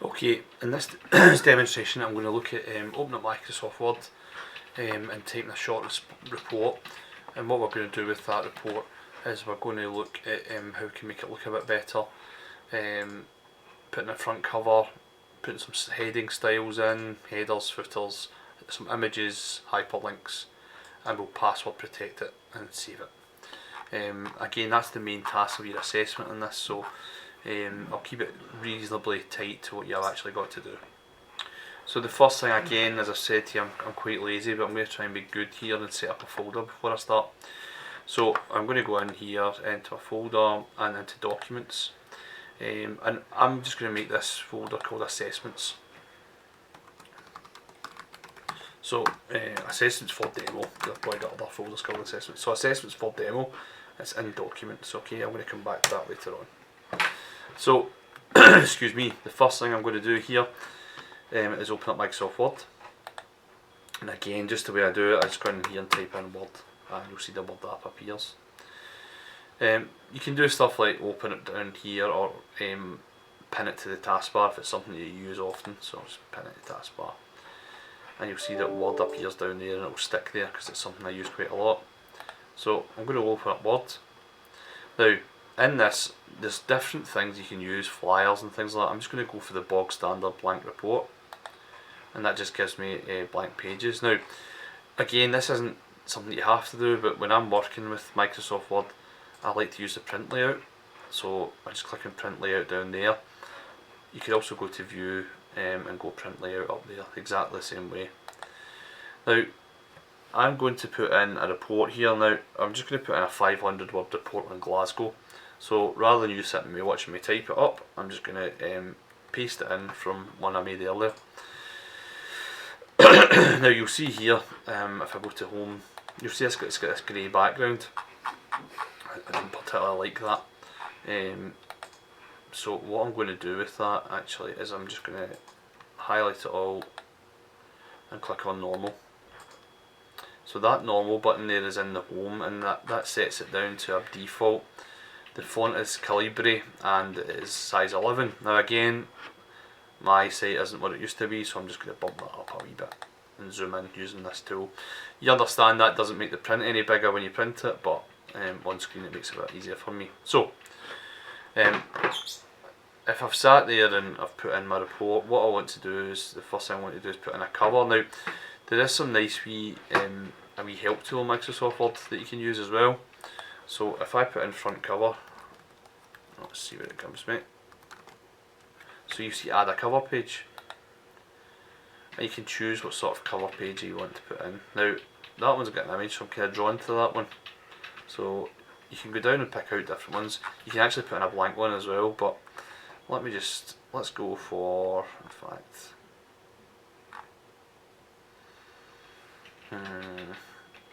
Okay, in this demonstration I'm going to look at opening up Microsoft Word and taking a short report, and what we're going to do with that report is we're going to look at how we can make it look a bit better, putting a front cover, putting some heading styles in, headers, footers, some images, hyperlinks, and we'll password protect it and save it. Again, that's the main task of your assessment in this, so I'll keep it reasonably tight to what you've actually got to do. So the first thing, again, as I said to you, I'm quite lazy, but I'm going to try and be good here and set up a folder before I start. So I'm going to go in here into a folder and into documents, and I'm just going to make this folder called assessments. So assessments for demo, I've probably got other folders called assessments. So assessments for demo, it's in documents. Okay, I'm going to come back to that later on. So excuse me, the first thing I'm going to do here is open up Microsoft Word, and again, just the way I do it, I just go in here and type in Word, and you'll see the Word app appears. You can do stuff like open it down here, or pin it to the taskbar if it's something that you use often. So just pin it to the taskbar, and you'll see that Word appears down there and it will stick there because it's something I use quite a lot. So I'm going to open up Word. Now in this, there's different things you can use, flyers and things like that. I'm just going to go for the bog standard blank report, and that just gives me blank pages. Now again, this isn't something you have to do, but when I'm working with Microsoft Word, I like to use the print layout, so I just click on print layout down there. You could also go to view and go print layout up there, exactly the same way. Now I'm going to put in a report here. Now I'm just going to put in a 500 word report on Glasgow. So rather than you sitting me watching me type it up, I'm just going to paste it in from one I made earlier. Now you'll see here, if I go to home, you'll see it's got this grey background. I don't particularly like that. So what I'm going to do with that actually is I'm just going to highlight it all and click on normal. So that normal button there is in the home, and that sets it down to a default. The font is Calibri and it is size 11. Now again, my site isn't what it used to be, so I'm just going to bump that up a wee bit and zoom in using this tool. You understand that doesn't make the print any bigger when you print it, but on screen it makes it a bit easier for me. So if I've sat there and I've put in my report, what I want to do is, the first thing I want to do is put in a cover. Now there is some nice wee a wee help tool in Microsoft Word that you can use as well. So if I put in front cover, let's see where it comes, mate. So you see add a cover page, and you can choose what sort of cover page you want to put in. Now that one's got an image, so I'm kind of drawn to that one. So you can go down and pick out different ones. You can actually put in a blank one as well, but let's go for, in fact,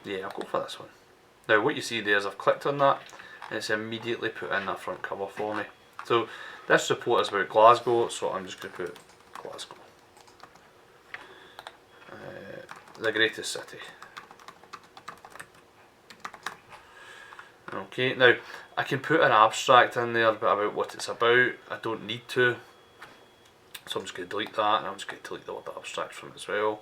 yeah, I'll go for this one. Now what you see there is I've clicked on that and it's immediately put in that front cover for me. So this report is about Glasgow, so I'm just going to put Glasgow, the greatest city. Okay, now I can put an abstract in there about what it's about. I don't need to, so I'm just going to delete that, and I'm just going to delete the word abstract from it as well.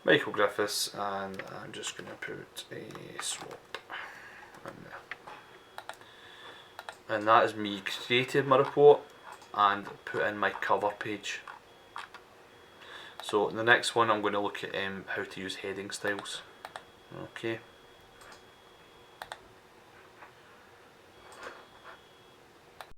Michael Griffiths, and I'm just going to put a swap in there. And that is me created my report and put in my cover page. So in the next one I'm going to look at how to use heading styles. Okay.